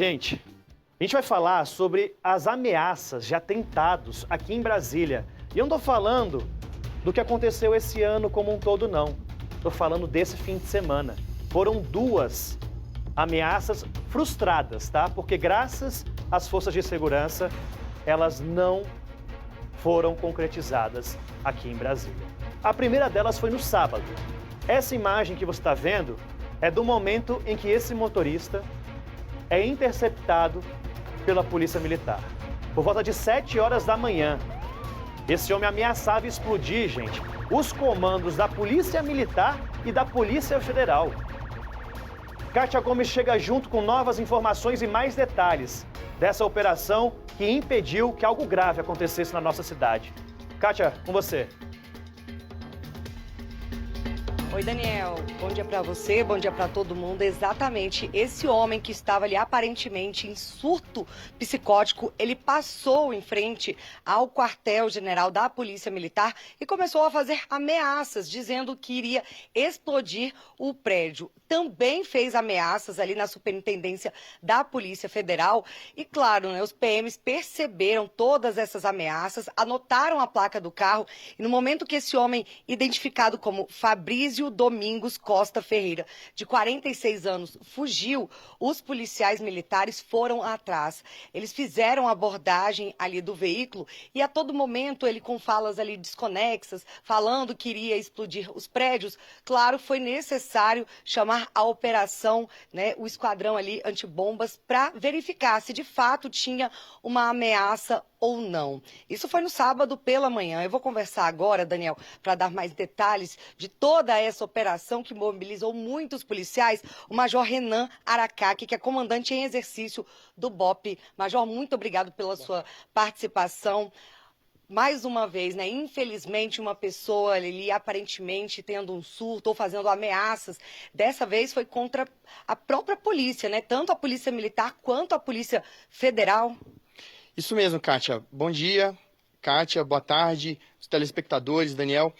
Gente, a gente vai falar sobre as ameaças de atentados aqui em Brasília. E eu não estou falando do que aconteceu esse ano como um todo, não. Estou falando desse fim de semana. Foram duas ameaças frustradas, tá? Porque graças às forças de segurança, elas não foram concretizadas aqui em Brasília. A primeira delas foi no sábado. Essa imagem que você está vendo é do momento em que esse motorista é interceptado pela Polícia Militar. Por volta de 7 horas da manhã, esse homem ameaçava explodir, gente, os comandos da Polícia Militar e da Polícia Federal. Kátia Gomes chega junto com novas informações e mais detalhes dessa operação que impediu que algo grave acontecesse na nossa cidade. Kátia, com você. Oi, Daniel. Bom dia pra você, bom dia pra todo mundo. Exatamente, esse homem que estava ali aparentemente em surto psicótico, ele passou em frente ao quartel-general da Polícia Militar e começou a fazer ameaças, dizendo que iria explodir o prédio. Também fez ameaças ali na superintendência da Polícia Federal e, claro, né, os PMs perceberam todas essas ameaças, anotaram a placa do carro e no momento que esse homem, identificado como Fabrício Domingos Costa Ferreira, de 46 anos, fugiu, os policiais militares foram atrás. Eles fizeram a abordagem ali do veículo e a todo momento ele com falas ali desconexas, falando que iria explodir os prédios. Claro, foi necessário chamar a operação, né, o esquadrão ali antibombas para verificar se de fato tinha uma ameaça ou não. Isso foi no sábado pela manhã. Eu vou conversar agora, Daniel, para dar mais detalhes de toda essa operação que mobilizou muitos policiais. O Major Renan Aracaki, que é comandante em exercício do BOPE. Major, muito obrigado pela sua participação. Mais uma vez, né? Infelizmente, uma pessoa ali aparentemente tendo um surto ou fazendo ameaças. Dessa vez foi contra a própria polícia, né? Tanto a Polícia Militar quanto a Polícia Federal. Isso mesmo, Kátia. Bom dia, Kátia, boa tarde, os telespectadores, Daniel.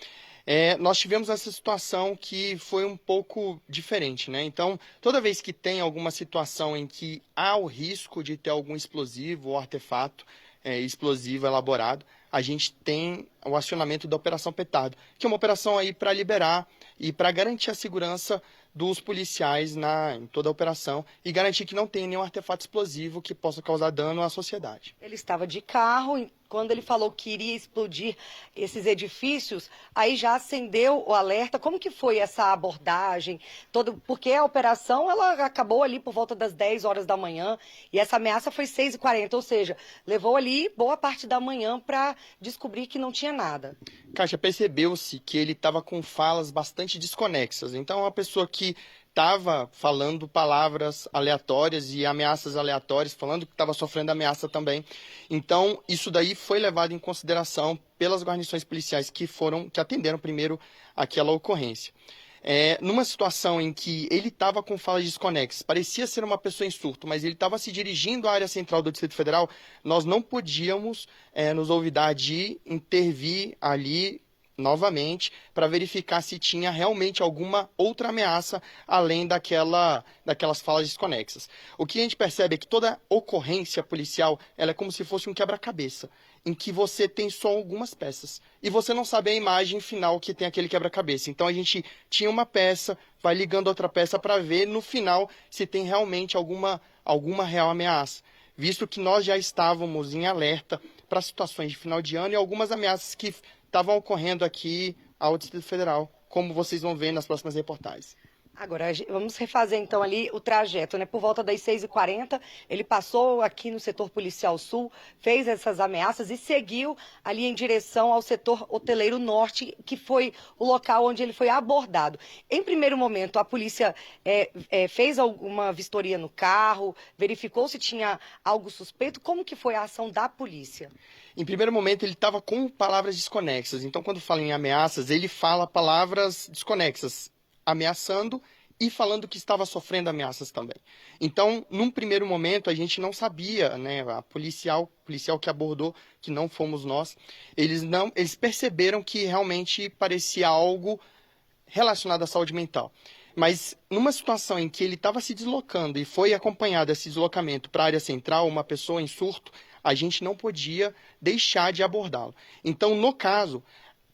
Nós tivemos essa situação que foi um pouco diferente, né? Então, toda vez que tem alguma situação em que há o risco de ter algum explosivo ou artefato explosivo elaborado, a gente tem o acionamento da Operação Petardo, que é uma operação aí para liberar e para garantir a segurança dos policiais em toda a operação e garantir que não tenha nenhum artefato explosivo que possa causar dano à sociedade. Ele estava de carro e quando ele falou que iria explodir esses edifícios, aí já acendeu o alerta. Como que foi essa abordagem? Porque a operação ela acabou ali por volta das 10 horas da manhã e essa ameaça foi 6h40, ou seja, levou ali boa parte da manhã para descobrir que não tinha nada. Kátia, percebeu-se que ele estava com falas bastante desconexas. Então, é uma pessoa que estava falando palavras aleatórias e ameaças aleatórias, falando que estava sofrendo ameaça também. Então, isso daí foi levado em consideração pelas guarnições policiais que atenderam primeiro aquela ocorrência. Numa situação em que ele estava com falas desconexas, parecia ser uma pessoa em surto, mas ele estava se dirigindo à área central do Distrito Federal, nós não podíamos nos olvidar de intervir ali novamente para verificar se tinha realmente alguma outra ameaça além daquelas falas desconexas. O que a gente percebe é que toda ocorrência policial ela é como se fosse um quebra-cabeça, em que você tem só algumas peças e você não sabe a imagem final que tem aquele quebra-cabeça. Então a gente tinha uma peça, vai ligando outra peça para ver no final se tem realmente alguma real ameaça, visto que nós já estávamos em alerta para situações de final de ano e algumas ameaças que estavam ocorrendo aqui ao Distrito Federal, como vocês vão ver nas próximas reportagens. Agora, vamos refazer então ali o trajeto, né? Por volta das 6h40, ele passou aqui no setor policial sul, fez essas ameaças e seguiu ali em direção ao setor hoteleiro norte, que foi o local onde ele foi abordado. Em primeiro momento, a polícia fez alguma vistoria no carro, verificou se tinha algo suspeito. Como que foi a ação da polícia? Em primeiro momento, ele estava com palavras desconexas. Então, quando fala em ameaças, ele fala palavras desconexas, ameaçando e falando que estava sofrendo ameaças também. Então, num primeiro momento, a gente não sabia, né, a policial que abordou, que não fomos nós, eles perceberam que realmente parecia algo relacionado à saúde mental. Mas numa situação em que ele estava se deslocando e foi acompanhado esse deslocamento para a área central, uma pessoa em surto, a gente não podia deixar de abordá-lo. Então, no caso,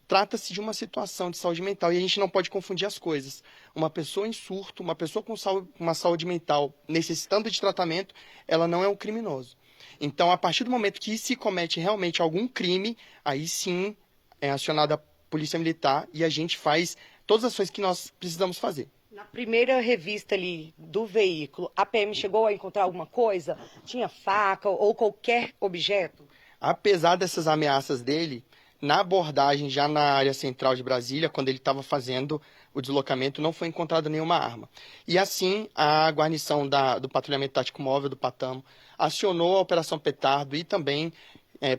trata-se de uma situação de saúde mental e a gente não pode confundir as coisas. Uma pessoa em surto, uma pessoa com uma saúde mental necessitando de tratamento, ela não é um criminoso. Então, a partir do momento que se comete realmente algum crime, aí sim é acionada a Polícia Militar e a gente faz todas as ações que nós precisamos fazer. Na primeira revista ali do veículo, a PM chegou a encontrar alguma coisa? Tinha faca ou qualquer objeto? Apesar dessas ameaças dele, na abordagem já na área central de Brasília, quando ele estava fazendo o deslocamento, não foi encontrada nenhuma arma. E assim, a guarnição do Patrulhamento Tático Móvel do Patamo acionou a Operação Petardo e também,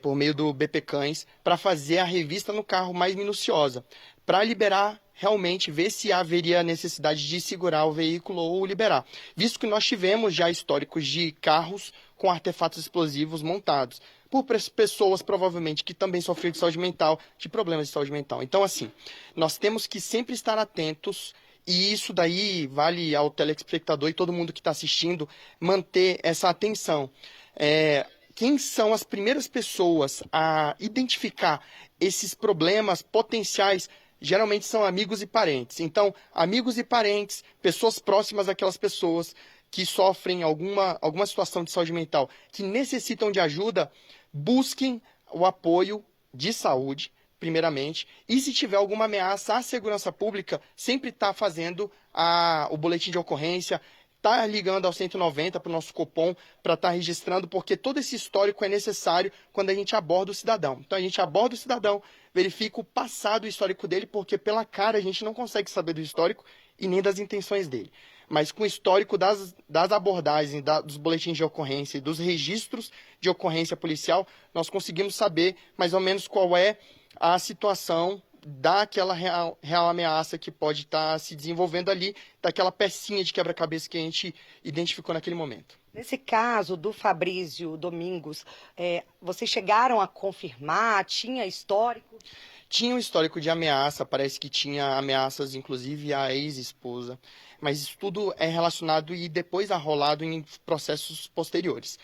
por meio do BP Cães, para fazer a revista no carro mais minuciosa, para liberar realmente, ver se haveria necessidade de segurar o veículo ou liberar. Visto que nós tivemos já históricos de carros com artefatos explosivos montados, por pessoas, provavelmente, que também sofreram de saúde mental, de problemas de saúde mental. Então, assim, nós temos que sempre estar atentos, e isso daí vale ao telespectador e todo mundo que está assistindo, manter essa atenção. Quem são as primeiras pessoas a identificar esses problemas potenciais? Geralmente são amigos e parentes. Então, amigos e parentes, pessoas próximas àquelas pessoas que sofrem alguma situação de saúde mental, que necessitam de ajuda, busquem o apoio de saúde, primeiramente, e se tiver alguma ameaça à segurança pública, sempre está fazendo o boletim de ocorrência, está ligando ao 190 para o nosso Copom, para estar registrando, porque todo esse histórico é necessário quando a gente aborda o cidadão. Então a gente aborda o cidadão, verifica o passado histórico dele, porque pela cara a gente não consegue saber do histórico e nem das intenções dele. Mas com o histórico das abordagens, dos boletins de ocorrência e dos registros de ocorrência policial, nós conseguimos saber mais ou menos qual é a situação daquela real ameaça que pode estar se desenvolvendo ali, daquela pecinha de quebra-cabeça que a gente identificou naquele momento. Nesse caso do Fabrício Domingos, vocês chegaram a confirmar? Tinha histórico? Tinha um histórico de ameaça, parece que tinha ameaças, inclusive, à ex-esposa, mas isso tudo é relacionado e depois arrolado em processos posteriores.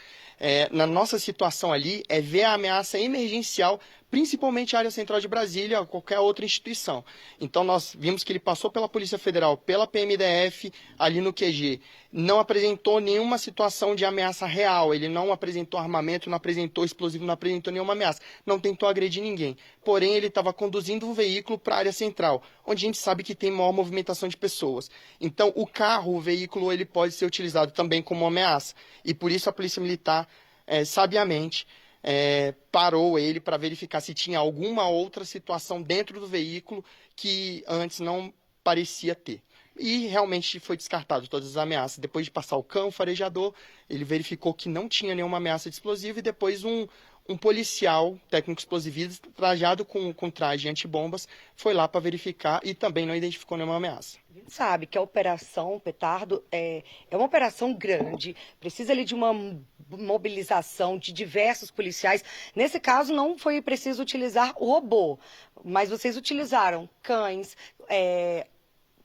Na nossa situação ali, é ver a ameaça emergencial, principalmente a área central de Brasília ou qualquer outra instituição. Então, nós vimos que ele passou pela Polícia Federal, pela PMDF, ali no QG. Não apresentou nenhuma situação de ameaça real, ele não apresentou armamento, não apresentou explosivo, não apresentou nenhuma ameaça, não tentou agredir ninguém. Porém, ele estava conduzindo um veículo para a área central, onde a gente sabe que tem maior movimentação de pessoas. Então, o carro, o veículo, ele pode ser utilizado também como uma ameaça. E por isso a Polícia Militar, sabiamente, parou ele para verificar se tinha alguma outra situação dentro do veículo que antes não parecia ter. E realmente foi descartado todas as ameaças. Depois de passar o cão, o farejador, ele verificou que não tinha nenhuma ameaça de explosivo e depois um policial técnico explosivista trajado com traje antibombas foi lá para verificar e também não identificou nenhuma ameaça. A gente sabe que a Operação Petardo é uma operação grande, precisa ali de uma mobilização de diversos policiais. Nesse caso, não foi preciso utilizar o robô, mas vocês utilizaram cães,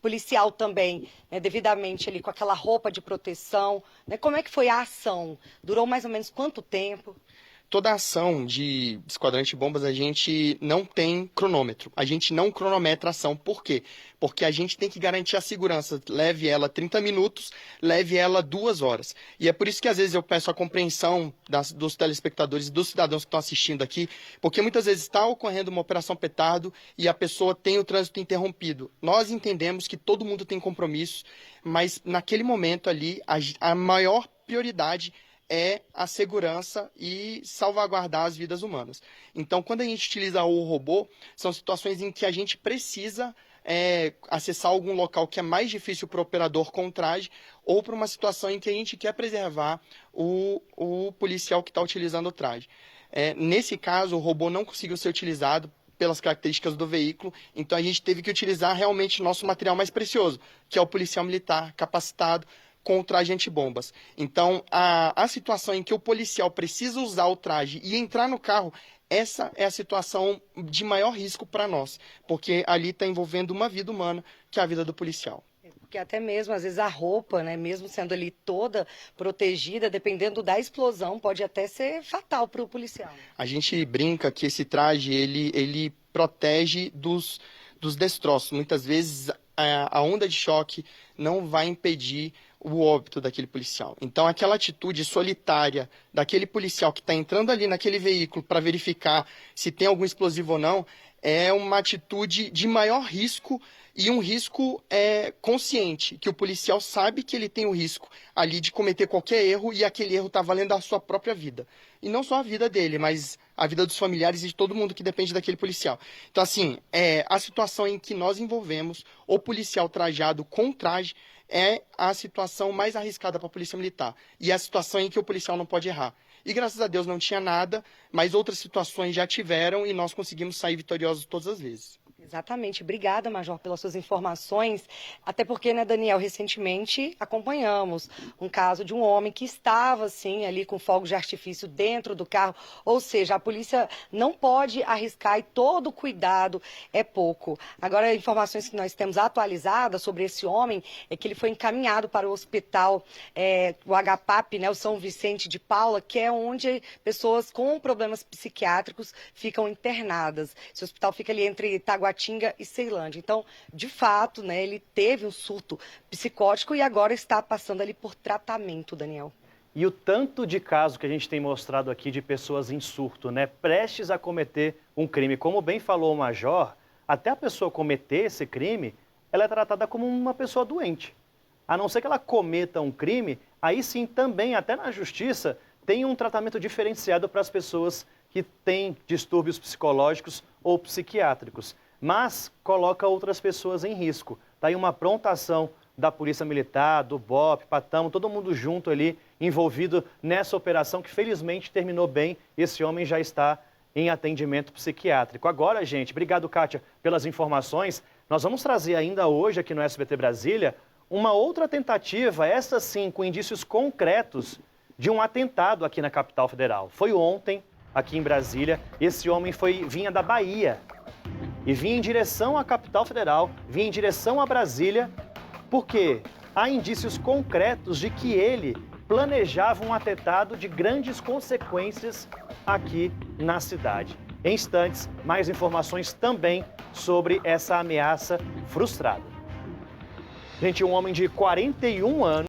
policial também, né, devidamente ali com aquela roupa de proteção. Né? Como é que foi a ação? Durou mais ou menos quanto tempo? Toda a ação de esquadrão de bombas, a gente não tem cronômetro. A gente não cronometra a ação. Por quê? Porque a gente tem que garantir a segurança. Leve ela 30 minutos, leve ela 2 horas. E é por isso que às vezes eu peço a compreensão dos telespectadores e dos cidadãos que estão assistindo aqui, porque muitas vezes está ocorrendo uma operação petardo e a pessoa tem o trânsito interrompido. Nós entendemos que todo mundo tem compromisso, mas naquele momento ali, a maior prioridade é a segurança e salvaguardar as vidas humanas. Então, quando a gente utiliza o robô, são situações em que a gente precisa acessar algum local que é mais difícil para o operador com traje, ou para uma situação em que a gente quer preservar o policial que está utilizando o traje. Nesse caso, o robô não conseguiu ser utilizado pelas características do veículo, então a gente teve que utilizar realmente nosso material mais precioso, que é o policial militar capacitado, com o traje antibombas. Então, a situação em que o policial precisa usar o traje e entrar no carro, essa é a situação de maior risco para nós, porque ali está envolvendo uma vida humana, que é a vida do policial. Porque até mesmo, às vezes, a roupa, né, mesmo sendo ali toda protegida, dependendo da explosão, pode até ser fatal para o policial. A gente brinca que esse traje, ele protege dos destroços. Muitas vezes a onda de choque não vai impedir o óbito daquele policial. Então, aquela atitude solitária daquele policial que está entrando ali naquele veículo para verificar se tem algum explosivo ou não, é uma atitude de maior risco e um risco consciente, que o policial sabe que ele tem o risco ali de cometer qualquer erro e aquele erro está valendo a sua própria vida. E não só a vida dele, mas a vida dos familiares e de todo mundo que depende daquele policial. Então, assim, a situação em que nós envolvemos o policial trajado com traje é a situação mais arriscada para a polícia militar. E é a situação em que o policial não pode errar. E graças a Deus não tinha nada, mas outras situações já tiveram e nós conseguimos sair vitoriosos todas as vezes. Exatamente. Obrigada, Major, pelas suas informações. Até porque, né, Daniel, recentemente acompanhamos um caso de um homem que estava, assim, ali com fogos de artifício dentro do carro. Ou seja, a polícia não pode arriscar e todo cuidado é pouco. Agora, informações que nós temos atualizadas sobre esse homem é que ele foi encaminhado para o hospital, o HPAP, né, o São Vicente de Paula, que é onde pessoas com problemas psiquiátricos ficam internadas. Esse hospital fica ali entre Itaguatinga e Ceilândia. Então, de fato, né, ele teve um surto psicótico e agora está passando ali por tratamento, Daniel. E o tanto de caso que a gente tem mostrado aqui de pessoas em surto, né, prestes a cometer um crime. Como bem falou o Major, até a pessoa cometer esse crime, ela é tratada como uma pessoa doente. A não ser que ela cometa um crime, aí sim também, até na justiça, tem um tratamento diferenciado para as pessoas que têm distúrbios psicológicos ou psiquiátricos, mas coloca outras pessoas em risco. Está aí uma pronta ação da Polícia Militar, do BOP, Patamo, todo mundo junto ali, envolvido nessa operação que felizmente terminou bem. Esse homem já está em atendimento psiquiátrico. Agora, gente, obrigado, Kátia, pelas informações. Nós vamos trazer ainda hoje aqui no SBT Brasília uma outra tentativa, essa sim, com indícios concretos, de um atentado aqui na capital federal. Foi ontem, aqui em Brasília, esse homem vinha da Bahia e vinha em direção à capital federal, vinha em direção a Brasília, porque há indícios concretos de que ele planejava um atentado de grandes consequências aqui na cidade. Em instantes, mais informações também sobre essa ameaça frustrada. Gente, um homem de 41 anos